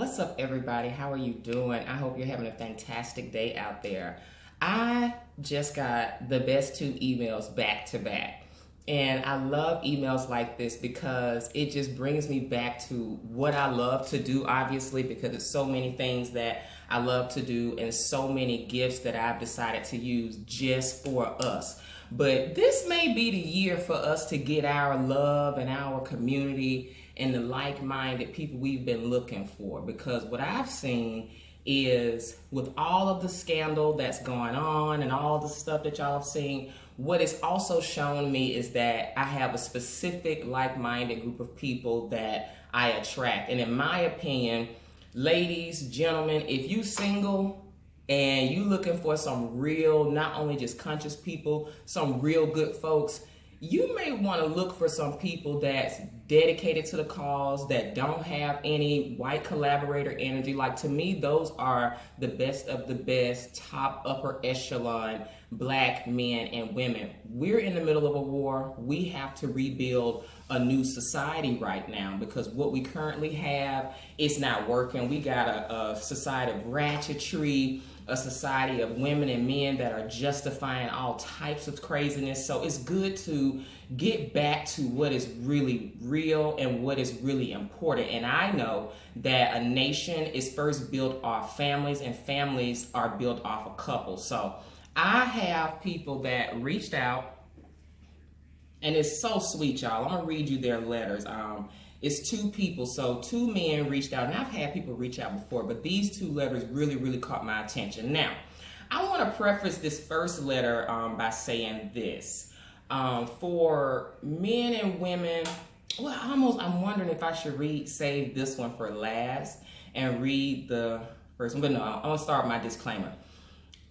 What's up, everybody? How are you doing? I hope you're having a fantastic day out there. I just got the best two emails back to back. And I love emails like this because it just brings me back to what I love to do, obviously, because it's so many things that I love to do and so many gifts that I've decided to use just for us. But this may be the year for us to get our love and our community and the like-minded people we've been looking for, because what I've seen is with all of the scandal that's going on and all the stuff that y'all have seen, what it's also shown me is that I have a specific like-minded group of people that I attract. And in my opinion, ladies, gentlemen, if you single and you looking for some real, not only just conscious people, some real good folks, you may want to look for some people that's dedicated to the cause, that don't have any white collaborator energy. Like, to me, those are the best of the best, top upper echelon black men and women. We're in the middle of a war. We have to rebuild a new society right now because what we currently have is not working. We got a society of ratchetry, a society of women and men that are justifying all types of craziness. So it's good to get back to what is really real and what is really important. And I know that a nation is first built off families, and families are built off of couples. So I have people that reached out, and it's so sweet, y'all. I'm gonna read you their letters. It's two people, so two men reached out, and I've had people reach out before, but these two letters really caught my attention. Now, I want to preface this first letter by saying this. For men and women, well, I'm wondering if I should save this one for last and read the first one, but no, I'm gonna start my disclaimer.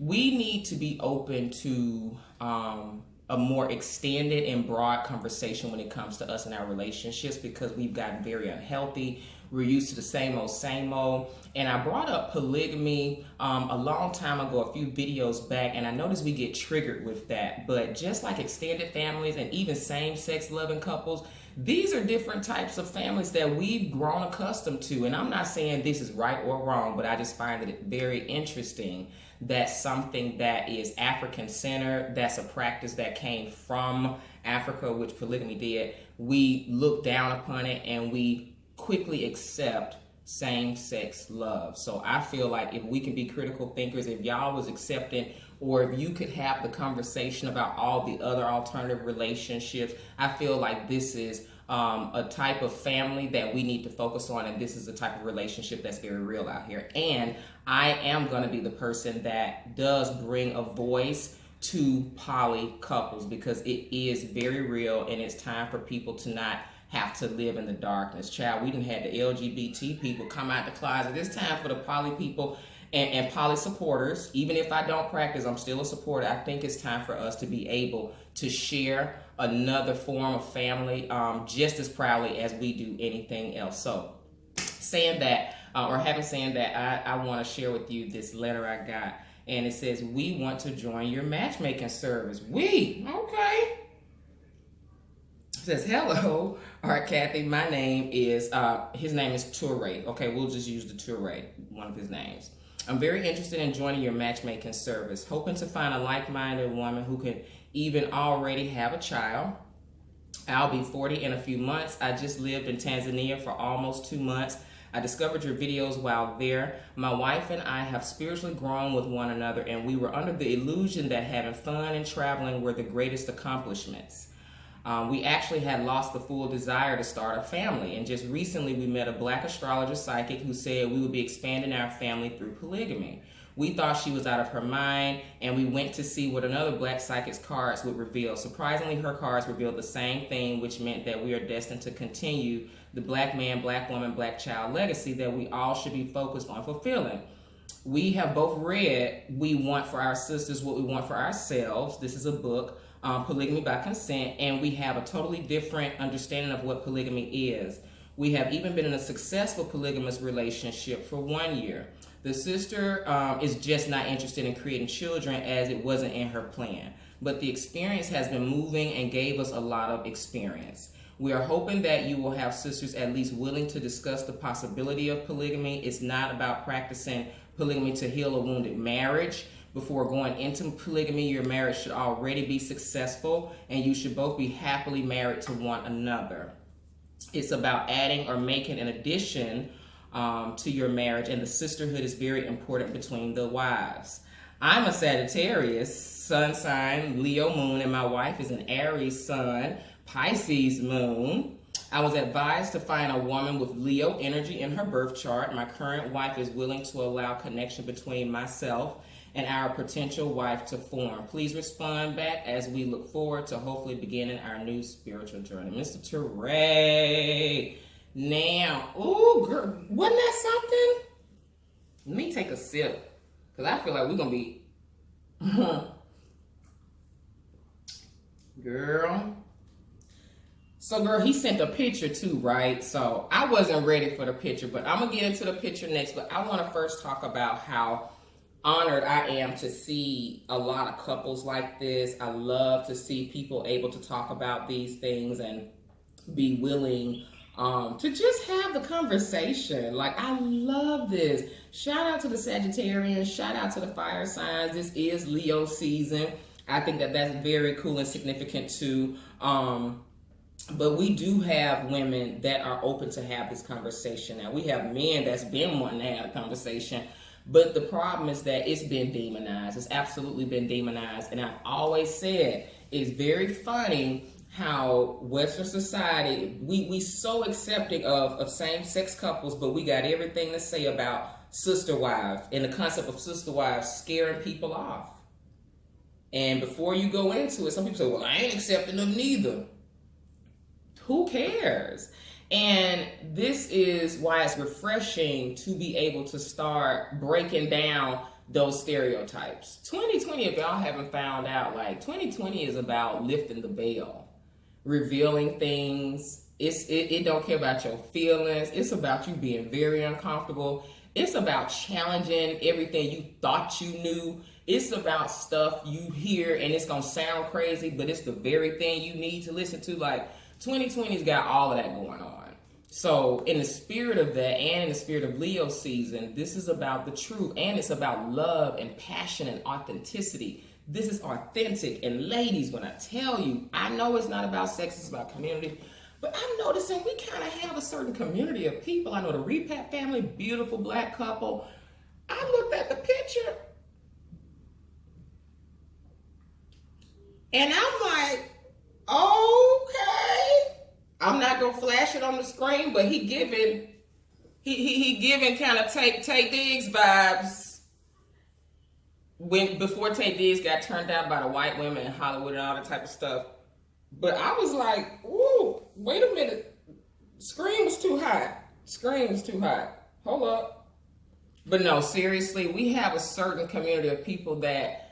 We need to be open to a more extended and broad conversation when it comes to us and our relationships, because we've gotten very unhealthy. We're used to the same old. And I brought up polygamy a long time ago, a few videos back, and I noticed we get triggered with that. But just like extended families and even same-sex loving couples, these are different types of families that we've grown accustomed to. And I'm not saying this is right or wrong, but I just find it very interesting that something that is African-centered, that's a practice that came from Africa, which polygamy did, we look down upon it and we quickly accept same-sex love. So I feel like if we can be critical thinkers, if y'all was accepting, or if you could have the conversation about all the other alternative relationships, I feel like this is a type of family that we need to focus on, and this is a type of relationship that's very real out here. And I am going to be the person that does bring a voice to poly couples, because it is very real, and it's time for people to not have to live in the darkness. Child, we done had the LGBT people come out the closet. It's time for the poly people and poly supporters. Even if I don't practice, I'm still a supporter. I think it's time for us to be able to share another form of family just as proudly as we do anything else. So saying that, having said that, I want to share with you this letter I got, and it says, "We want to join your matchmaking service." Okay. It says, "Hello, all right, Kathy, my name is," his name is Toure. Okay, we'll just use the Toure, one of his names. "I'm very interested in joining your matchmaking service, hoping to find a like-minded woman who can even already have a child. I'll be 40 in a few months. I just lived in Tanzania for almost 2 months. I discovered your videos while there. My wife and I have spiritually grown with one another, and we were under the illusion that having fun and traveling were the greatest accomplishments. We actually had lost the full desire to start a family, and just recently we met a black astrologer psychic who said we would be expanding our family through polygamy. We thought she was out of her mind, and we went to see what another black psychic's cards would reveal. Surprisingly, her cards revealed the same thing, which meant that we are destined to continue the black man, black woman, black child legacy that we all should be focused on fulfilling. We have both read We Want for Our Sisters What We Want for Ourselves. This is a book, Polygamy by Consent, and we have a totally different understanding of what polygamy is. We have even been in a successful polygamous relationship for 1 year. The sister is just not interested in creating children, as it wasn't in her plan. but the experience has been moving and gave us a lot of experience. We are hoping that you will have sisters at least willing to discuss the possibility of polygamy. It's not about practicing polygamy to heal a wounded marriage. Before going into polygamy, your marriage should already be successful and you should both be happily married to one another. It's about adding or making an addition to your marriage, and the sisterhood is very important between the wives. I'm a Sagittarius, sun sign, Leo moon, and my wife is an Aries sun, Pisces moon. I was advised to find a woman with Leo energy in her birth chart. My current wife is willing to allow connection between myself and our potential wife to form. Please respond back as we look forward to hopefully beginning our new spiritual journey. Mr. Teray. Now, ooh, girl, wasn't that something? Let me take a sip, because I feel like we're going to be, girl. So, girl, he sent a picture too, right? So, I wasn't ready for the picture, but I'm going to get into the picture next. But I want to first talk about how honored I am to see a lot of couples like this. I love to see people able to talk about these things and be willing to just have the conversation. Like, I love this. Shout out to the Sagittarians. Shout out to the fire signs. This is Leo season. I think that that's very cool and significant too. But we do have women that are open to have this conversation. Now, we have men that's been wanting to have a conversation. But the problem is that it's been demonized. It's absolutely been demonized. And I've always said it's very funny how Western society, we so accepting of same-sex couples, but we got everything to say about sister wives and the concept of sister wives scaring people off. And before you go into it, some people say, well, I ain't accepting them neither. Who cares? And this is why it's refreshing to be able to start breaking down those stereotypes. 2020, if y'all haven't found out, like 2020 is about lifting the veil, revealing things. It don't care about your feelings. It's about you being very uncomfortable. It's about challenging everything you thought you knew. It's about stuff you hear and it's gonna sound crazy, but it's the very thing you need to listen to. Like 2020's got all of that going on. So in the spirit of that and in the spirit of Leo season, this is about the truth, and it's about love and passion and authenticity. This is authentic. And ladies, when I tell you, I know it's not about sex, it's about community, but I'm noticing we kind of have a certain community of people. I know the Repat family, beautiful black couple. I looked at the picture and I'm like, okay. I'm not gonna flash it on the screen, but he giving kind of take Diggs vibes before Tay Diggs got turned down by the white women in Hollywood and all that type of stuff. But I was like, ooh, wait a minute. Screen was too hot. Hold up. But no, seriously, we have a certain community of people that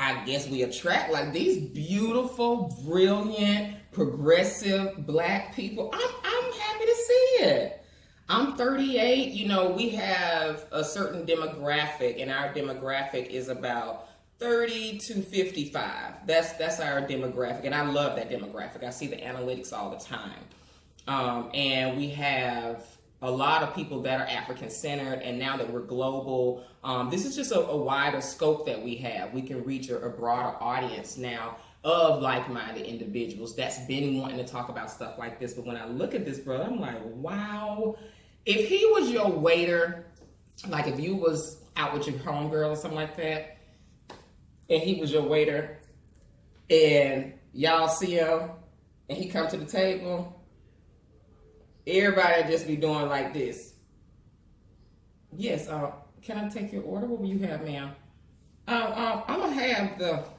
I guess we attract, like these beautiful, brilliant, progressive black people. I'm happy to see it. I'm 38. You know, we have a certain demographic, and our demographic is about 30 to 55. That's our demographic, and I love that demographic. I see the analytics all the time. And we have a lot of people that are African-centered, and now that we're global, this is just a wider scope that we have. We can reach a broader audience now of like-minded individuals that's been wanting to talk about stuff like this. But when I look at this, bro, I'm like, wow. If he was your waiter, like if you was out with your homegirl or something like that, and he was your waiter, and y'all see him, and he come to the table, everybody just be doing like this. Yes, can I take your order? What will you have, ma'am? I'm gonna have the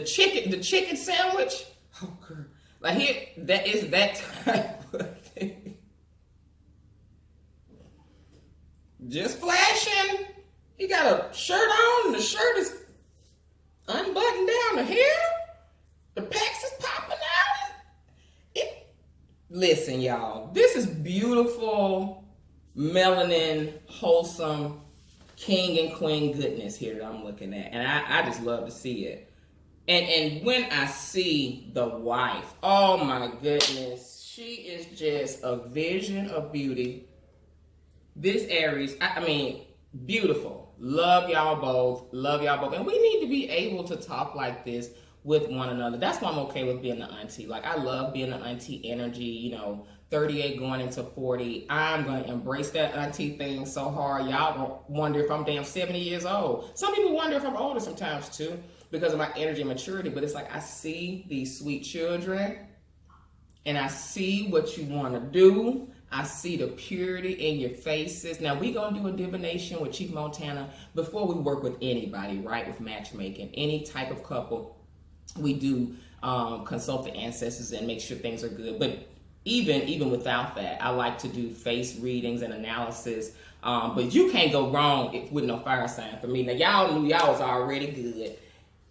chicken sandwich. Oh, girl, like here, that is that type of thing. Just flashing. He got a shirt on, and the shirt is unbuttoned down the hair. The pecs is popping out. Listen, y'all, this is beautiful, melanin, wholesome king and queen goodness here that I'm looking at. And I just love to see it. And when I see the wife, oh my goodness, she is just a vision of beauty. This Aries, I mean, beautiful. Love y'all both. Love y'all both. And we need to be able to talk like this with one another. That's why I'm okay with being the auntie. Like, I love being the auntie energy, 38 going into 40. I'm going to embrace that auntie thing so hard. Y'all don't wonder if I'm damn 70 years old. Some people wonder if I'm older sometimes too because of my energy and maturity. But it's like I see these sweet children and I see what you want to do. I see the purity in your faces. Now, we're going to do a divination with Chief Montana before we work with anybody, right? With matchmaking, any type of couple. We do consult the ancestors and make sure things are good. But even without that, I like to do face readings and analysis. But you can't go wrong with no fire sign for me. Now, y'all knew y'all was already good.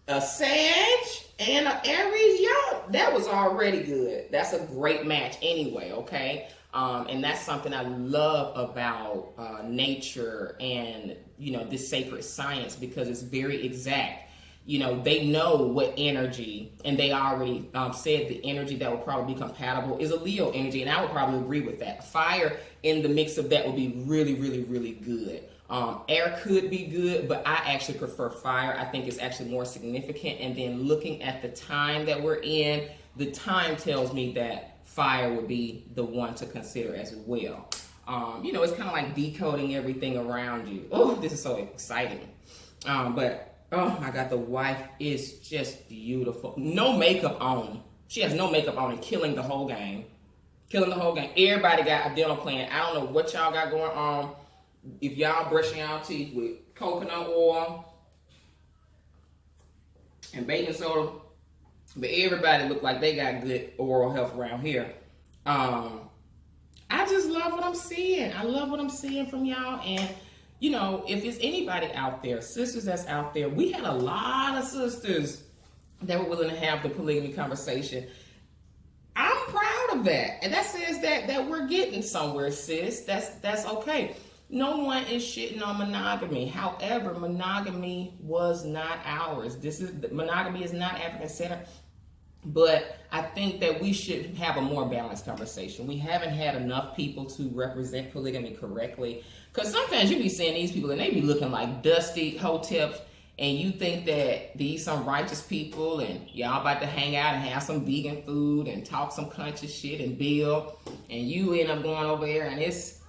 A Sag and an Aries, y'all, that was already good. That's a great match anyway, okay? And that's something I love about nature and, this sacred science because it's very exact. They know what energy, and they already said the energy that will probably be compatible is a Leo energy, and I would probably agree with that. Fire in the mix of that would be really, really, really good. Air could be good, but I actually prefer fire. I think it's actually more significant, and then looking at the time that we're in, the time tells me that fire would be the one to consider as well. It's kind of like decoding everything around you. Oh, this is so exciting. But oh my God, the wife is just beautiful. No makeup on. She has no makeup on and killing the whole game. Killing the whole game. Everybody got a dental plan. I don't know what y'all got going on. If y'all brushing y'all teeth with coconut oil and baking soda, but everybody look like they got good oral health around here. I just love what I'm seeing. I love what I'm seeing from y'all. And if there's anybody out there, sisters that's out there, we had a lot of sisters that were willing to have the polygamy conversation. I'm proud of that. And that says that we're getting somewhere, sis. That's okay. No one is shitting on monogamy. However, monogamy was not ours. Monogamy is not African-centered. But I think that we should have a more balanced conversation. We haven't had enough people to represent polygamy correctly. Because sometimes you be seeing these people and they be looking like dusty hoteps, and you think that these some righteous people and y'all about to hang out and have some vegan food and talk some conscious shit and build, and you end up going over there and it's,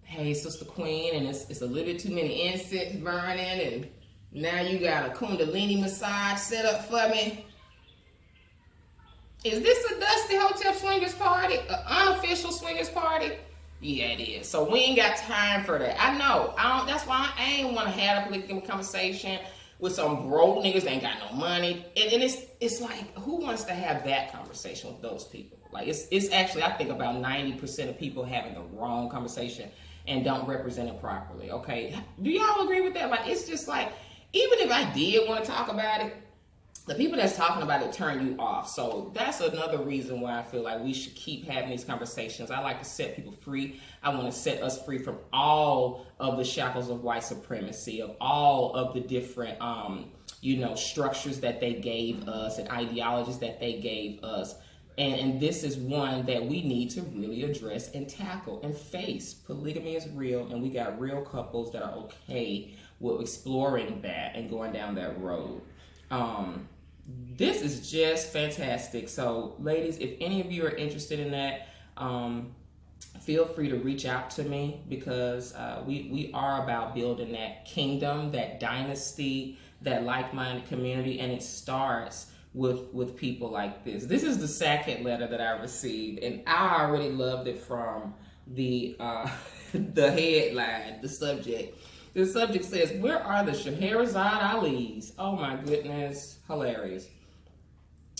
hey, Sister Queen, and it's a little bit too many incense burning, and now you got a Kundalini massage set up for me. Is this a Dusty Hotel swingers party? An unofficial swingers party? Yeah, it is. So we ain't got time for that. I know. That's why I ain't want to have a political conversation with some broke niggas that ain't got no money. And it's like, who wants to have that conversation with those people? Like, it's actually, I think about 90% of people having the wrong conversation and don't represent it properly, okay? Do y'all agree with that? Like, it's just like, even if I did want to talk about it, the people that's talking about it turn you off. So that's another reason why I feel like we should keep having these conversations. I like to set people free. I want to set us free from all of the shackles of white supremacy, of all of the different, structures that they gave us and ideologies that they gave us. And this is one that we need to really address and tackle and face. Polygamy is real, and we got real couples that are okay with exploring that and going down that road. This is just fantastic. So, ladies, if any of you are interested in that, feel free to reach out to me because we are about building that kingdom, that dynasty, that like-minded community, and it starts with people like this. This is the second letter that I received, and I already loved it from the the headline, the subject. The subject says, "Where are the Scheherazade Alis?" Oh my goodness, hilarious.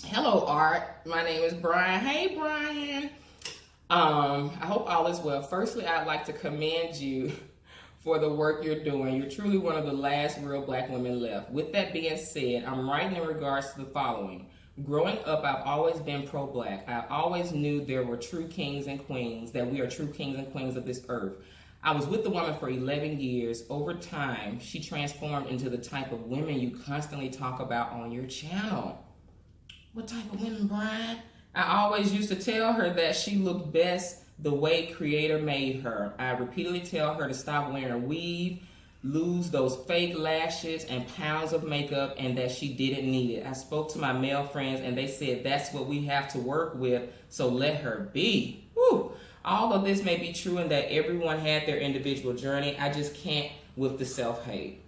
Hello, Art. My name is Brian. Hey, Brian. I hope all is well. Firstly, I'd like to commend you for the work you're doing. You're truly one of the last real black women left. With that being said, I'm writing in regards to the following. Growing up, I've always been pro-black. I always knew there were true kings and queens, that we are true kings and queens of this earth. I was with the woman for 11 years. Over time, she transformed into the type of women you constantly talk about on your channel. What type of women, Brian? I always used to tell her that she looked best the way Creator made her. I repeatedly tell her to stop wearing a weave, lose those fake lashes and pounds of makeup, and that she didn't need it. I spoke to my male friends and they said that's what we have to work with, so let her be. Woo. All of this may be true and that everyone had their individual journey. I just can't with the self-hate.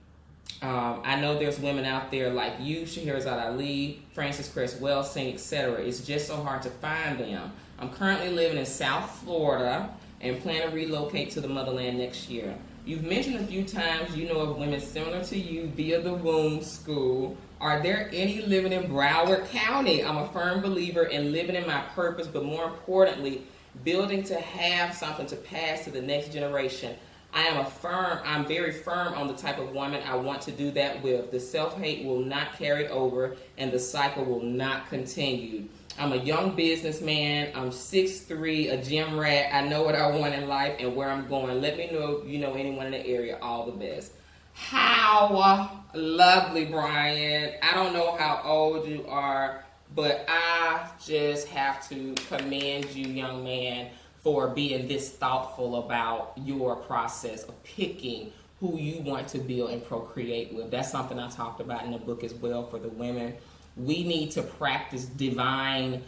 I know there's women out there like you, Scheherazade Ali, Frances Cress Welsing, etc. It's just so hard to find them. I'm currently living in South Florida and plan to relocate to the motherland next year. You've mentioned a few times you know of women similar to you via the womb school. Are there any living in Broward County? I'm a firm believer in living in my purpose, but more importantly, building to have something to pass to the next generation. I'm very firm on the type of woman I want to do that with. The self-hate will not carry over and the cycle will not continue. I'm a young businessman. I'm 6'3", a gym rat. I know what I want in life and where I'm going. Let me know if you know anyone in the area. All the best. How lovely, Brian. I don't know how old you are, but I just have to commend you, young man, for being this thoughtful about your process of picking who you want to build and procreate with. That's something I talked about in the book as well for the women. We need to practice divine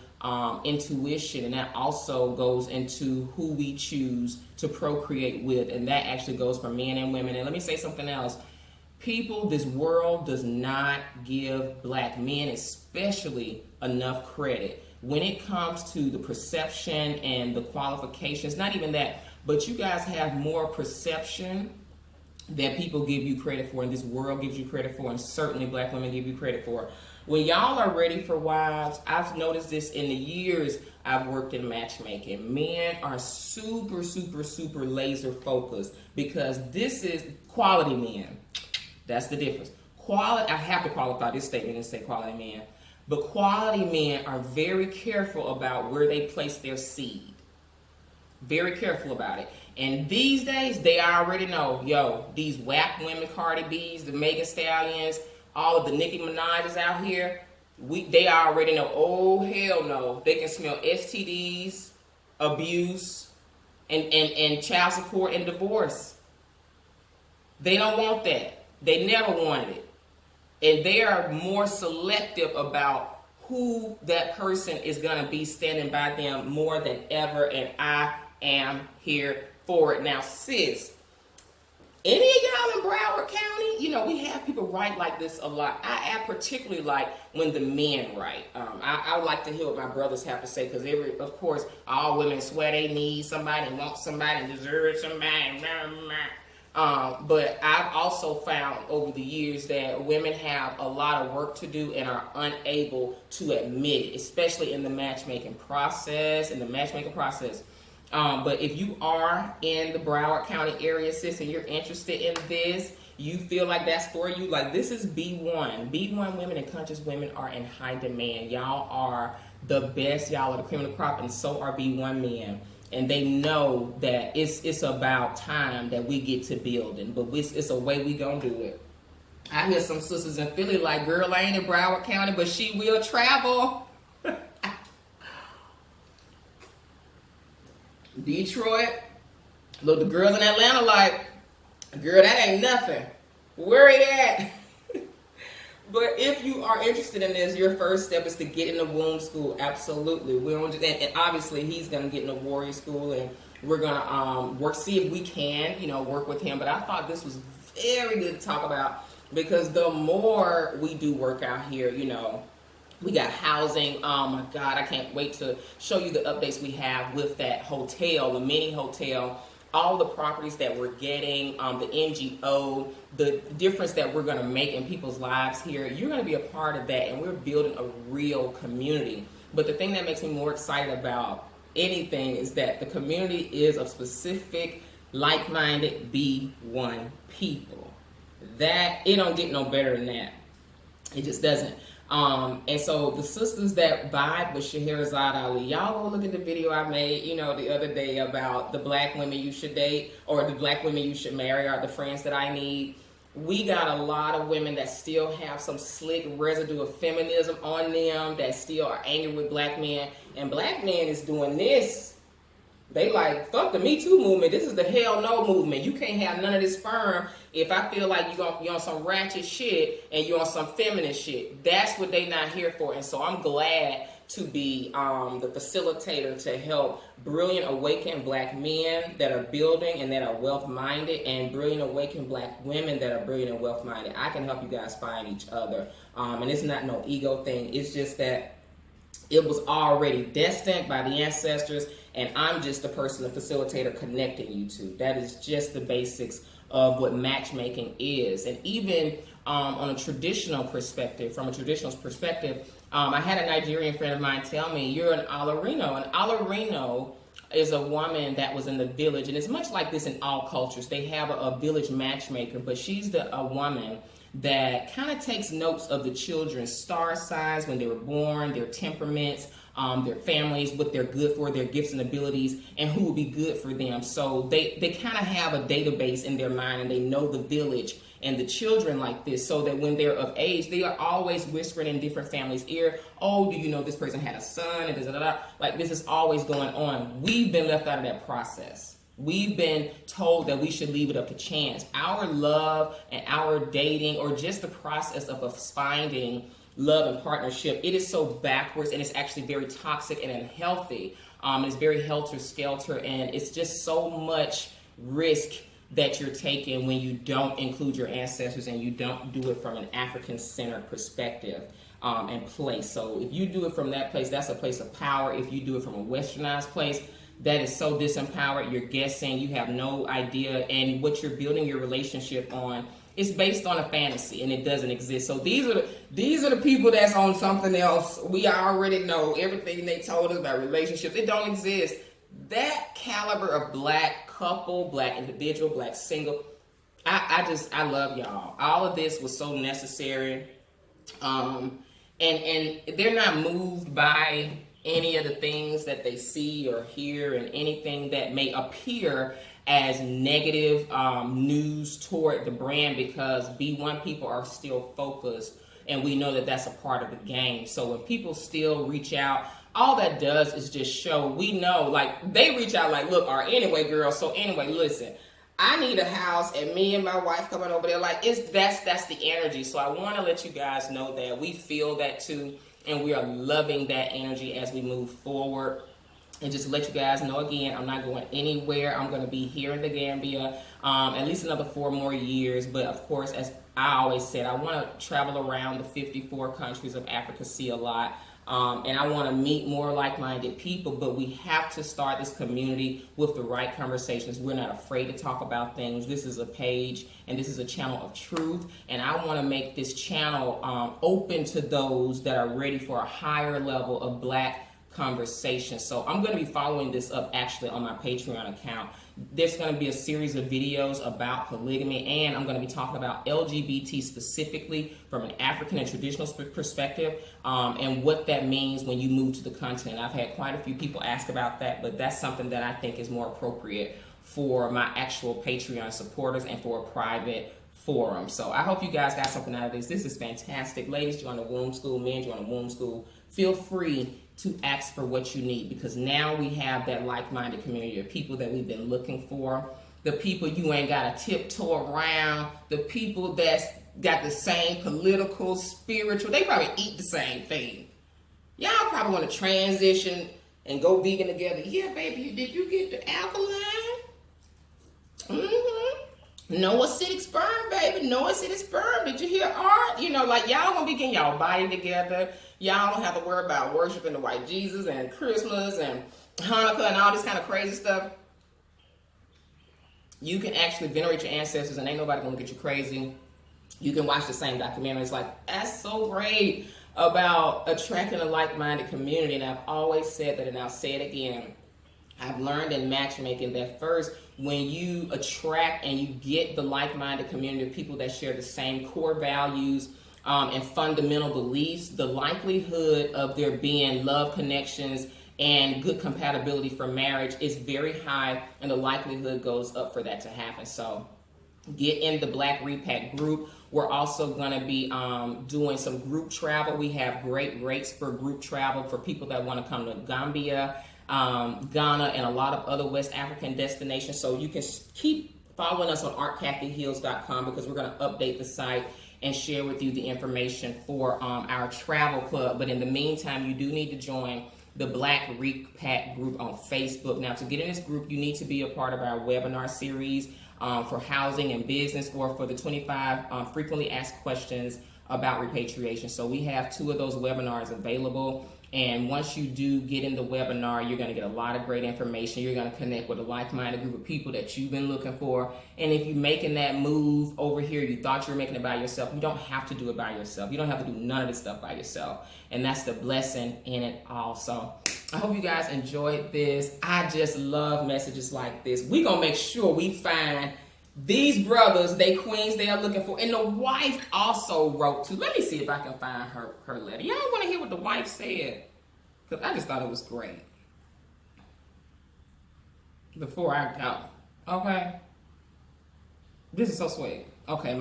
intuition, and that also goes into who we choose to procreate with, and that actually goes for men and women. And let me say something else. People, this world does not give black men especially enough credit when it comes to the perception and the qualifications. Not even that, but you guys have more perception that people give you credit for, and this world gives you credit for, and certainly black women give you credit for. When y'all are ready for wives, I've noticed this in the years I've worked in matchmaking. Men are super, super, super laser focused because this is quality men. That's the difference. Quality, I have to qualify this statement and say quality men. But quality men are very careful about where they place their seed. Very careful about it. And these days, they already know, yo, these whack women, Cardi B's, the Megan Stallions, all of the Nicki Minaj's out here, they already know, oh, hell no. They can smell STDs, abuse, and child support and divorce. They don't want that. They never wanted it. And they are more selective about who that person is going to be standing by them more than ever. And I am here for it. Now, sis, any of y'all in Broward County, you know, we have people write like this a lot. I particularly like when the men write. I would like to hear what my brothers have to say because, of course, all women swear they need somebody and want somebody and deserve somebody. But I've also found over the years that women have a lot of work to do and are unable to admit it, especially in the matchmaking process. But if you are in the Broward County area, sis, and you're interested in this, you feel like that's for you, like this is B1. B1 women and conscious women are in high demand. Y'all are the best. Y'all are the cream of the crop, and so are B1 men. And they know that it's about time that we get to building, but it's a way we gonna do it. I hear some sisters in Philly like, girl, I ain't in Broward County, but she will travel. Detroit, look, the girls in Atlanta like, girl, that ain't nothing. Where it at? But if you are interested in this, your first step is to get in the womb school. Absolutely. We don't, and obviously he's going to get in the warrior school, and we're going to see if we can, work with him. But I thought this was very good to talk about because the more we do work out here, we got housing. Oh my God, I can't wait to show you the updates we have with that hotel, the mini hotel, all the properties that we're getting, the NGO, the difference that we're going to make in people's lives here. You're going to be a part of that, and we're building a real community. But the thing that makes me more excited about anything is that the community is of specific, like-minded B1 people. That, it don't get no better than that. It just doesn't. And so the sisters that vibe with Scheherazade Ali, y'all go look at the video I made, you know, the other day about the black women you should date or the black women you should marry or the friends that I need. We got a lot of women that still have some slick residue of feminism on them, that still are angry with black men. And black men is doing this. They like, fuck the Me Too movement. This is the hell no movement. You can't have none of this sperm if I feel like you're on some ratchet shit and you're on some feminist shit. That's what they not here for. And so I'm glad to be the facilitator to help brilliant awakened black men that are building and that are wealth-minded, and brilliant awakened black women that are brilliant and wealth-minded. I can help you guys find each other. And it's not no ego thing. It's just that it was already destined by the ancestors, and I'm just the person, the facilitator, connecting you to. That is just the basics of what matchmaking is. And even on a traditional perspective, I had a Nigerian friend of mine tell me, you're an Alarino. An Alarino is a woman that was in the village, and it's much like this in all cultures. They have a village matchmaker, but she's a woman that kind of takes notes of the children's star signs when they were born, their temperaments, their families, what they're good for, their gifts and abilities, and who will be good for them. So they kind of have a database in their mind, and they know the village and the children like this, so that when they're of age, they are always whispering in different families' ear, oh, do you know this person had a son, and da-da-da-da. Like, this is always going on. We've been left out of that process. We've been told that we should leave it up to chance. Our love and our dating, or just the process of us finding love and partnership, it is so backwards, and it's actually very toxic and unhealthy. It's very helter-skelter, and it's just so much risk that you're taking when you don't include your ancestors and you don't do it from an African-centered perspective and place. So if you do it from that place, that's a place of power. If you do it from a westernized place, that is so disempowered. You're guessing, you have no idea, and what you're building your relationship on is based on a fantasy, and it doesn't exist. So these are the people that's on something else. We already know everything they told us about relationships. It don't exist. That caliber of black couple, black individual, black single, I love y'all. All of this was so necessary. And they're not moved by any of the things that they see or hear, and anything that may appear as negative news toward the brand, because B1 people are still focused, and we know that that's a part of the game. So when people still reach out, all that does is just show, we know, like, they reach out like, look, or anyway, girl, so anyway, listen, I need a house, and me and my wife coming over there, like, that's the energy. So I want to let you guys know that we feel that too, and we are loving that energy as we move forward. And just to let you guys know again, I'm not going anywhere. I'm going to be here in the Gambia at least another 4 more years. But of course, as I always said, I want to travel around the 54 countries of Africa, see a lot. And I want to meet more like-minded people, but we have to start this community with the right conversations. We're not afraid to talk about things. This is a page, and this is a channel of truth, and I want to make this channel open to those that are ready for a higher level of black conversation. So I'm going to be following this up actually on my Patreon account. There's going to be a series of videos about polygamy, and I'm going to be talking about LGBT specifically from an African and traditional perspective, and what that means when you move to the continent. I've had quite a few people ask about that, but that's something that I think is more appropriate for my actual Patreon supporters and for a private forum. So I hope you guys got something out of this. This is fantastic. Ladies, join the womb school. Men, join the womb school. Feel free to ask for what you need, because now we have that like-minded community of people that we've been looking for. The people you ain't got to tiptoe around. The people that's got the same political, spiritual. They probably eat the same thing. Y'all probably want to transition and go vegan together. Yeah, baby, did you get the alkaline? No acidic sperm, baby. No acidic sperm. Did you hear Art? You know, like, y'all gonna be getting y'all body together. Y'all don't have to worry about worshiping the white Jesus and Christmas and Hanukkah and all this kind of crazy stuff. You can actually venerate your ancestors, and ain't nobody gonna look at you crazy. You can watch the same documentaries. Like, that's so great about attracting a like-minded community. And I've always said that, and I'll say it again. I've learned in matchmaking that first, when you attract and you get the like-minded community of people that share the same core values, and fundamental beliefs, the likelihood of there being love connections and good compatibility for marriage is very high, and the likelihood goes up for that to happen. So get in the Black Repack group. We're also going to be doing some group travel. We have great rates for group travel for people that want to come to Gambia, Ghana, and a lot of other West African destinations. So you can keep following us on artcathyhills.com, because we're going to update the site and share with you the information for our travel club. But in the meantime, you do need to join the Black Repack group on Facebook. Now, to get in this group, you need to be a part of our webinar series for housing and business, or for the 25 frequently asked questions about repatriation. So we have 2 of those webinars available. And once you do get in the webinar, you're going to get a lot of great information. You're going to connect with a like-minded group of people that you've been looking for. And if you're making that move over here, you thought you were making it by yourself, you don't have to do it by yourself. You don't have to do none of this stuff by yourself. And that's the blessing in it all. So I hope you guys enjoyed this. I just love messages like this. We're going to make sure we find these brothers, they queens they are looking for. And the wife also wrote too. Let me see if I can find her letter. Y'all want to hear what the wife said? Because I just thought it was great. Before I go. Okay. This is so sweet. Okay, I'm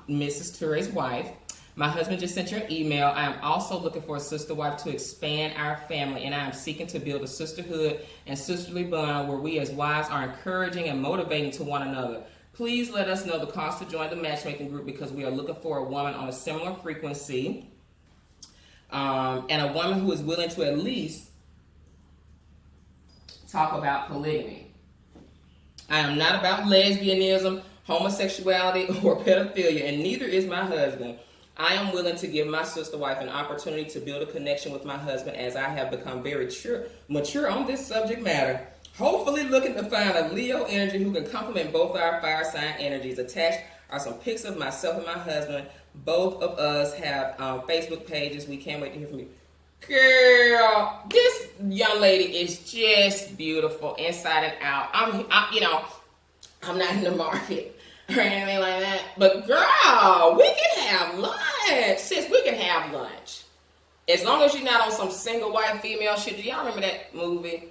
Mrs. Touré's wife. My husband just sent you an email. I am also looking for a sister wife to expand our family, and I am seeking to build a sisterhood and sisterly bond where we as wives are encouraging and motivating to one another. Please let us know the cost to join the matchmaking group, because we are looking for a woman on a similar frequency, and a woman who is willing to at least talk about polygamy. I am not about lesbianism, homosexuality, or pedophilia, and neither is my husband. I am willing to give my sister wife an opportunity to build a connection with my husband, as I have become very mature on this subject matter. Hopefully looking to find a Leo energy who can complement both our fire sign energies. Attached are some pics of myself and my husband. Both of us have Facebook pages. We can't wait to hear from you. Girl, this young lady is just beautiful inside and out. I'm not in the market or anything like that. But girl, we can have lunch. Sis, we can have lunch. As long as you're not on some single white female shit. Do y'all remember that movie?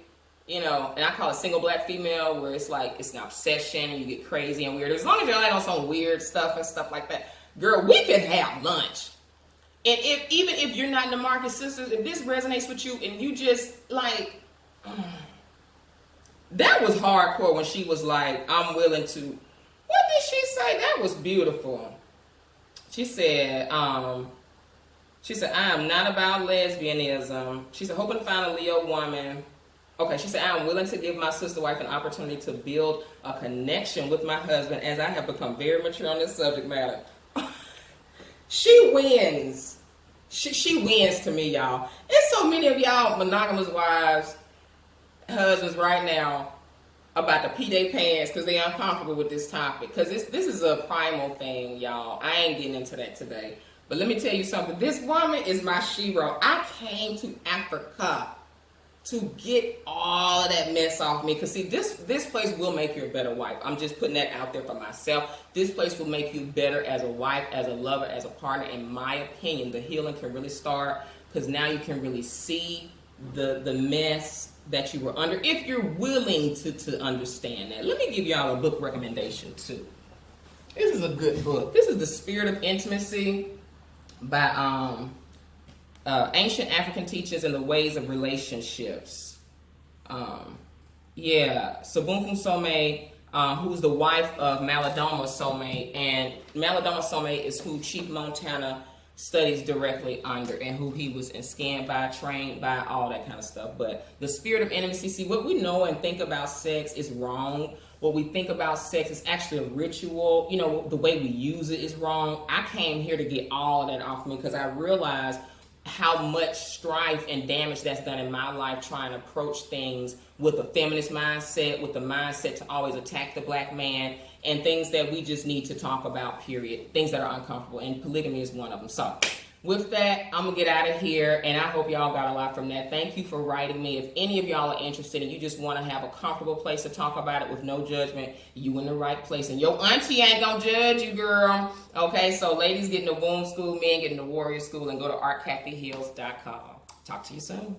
And I call it single black female, where it's like, it's an obsession and you get crazy and weird. As long as you're not on some weird stuff and stuff like that. Girl, we can have lunch. And even if you're not in the market, sisters, if this resonates with you and you just like, that was hardcore when she was like, I'm willing to. What did she say? That was beautiful. She said, I am not about lesbianism. She said, hoping to find a Leo woman. Okay, she said, I am willing to give my sister wife an opportunity to build a connection with my husband, as I have become very mature on this subject matter. She wins. She wins to me, y'all. There's so many of y'all monogamous wives, husbands right now, about to pee their pants because they're uncomfortable with this topic. Because this is a primal thing, y'all. I ain't getting into that today. But let me tell you something. This woman is my shero. I came to Africa to get all of that mess off me. Because see, this place will make you a better wife. I'm just putting that out there for myself. This place will make you better as a wife, as a lover, as a partner. In my opinion, the healing can really start, because now you can really see the mess that you were under, if you're willing to understand that. Let me give y'all a book recommendation too. This is a good book. This is The Spirit of Intimacy by Ancient African Teachings and the Ways of Relationships. Sobunfu Some, who's the wife of Malidoma Some, and Malidoma Some is who Chief Montana studies directly under, and who he was scanned by, trained by, all that kind of stuff. But the spirit of intimacy, see, what we know and think about sex is wrong. What we think about sex is actually a ritual. The way we use it is wrong. I came here to get all of that off me, because I realized how much strife and damage that's done in my life trying to approach things with a feminist mindset, with the mindset to always attack the black man, and things that we just need to talk about, period. Things that are uncomfortable, and polygamy is one of them. So with that, I'm going to get out of here, and I hope y'all got a lot from that. Thank you for writing me. If any of y'all are interested and you just want to have a comfortable place to talk about it with no judgment, you in the right place. And your auntie ain't going to judge you, girl. Okay, so ladies get in the womb school, men get in the warrior school, and go to artcathyhills.com. Talk to you soon.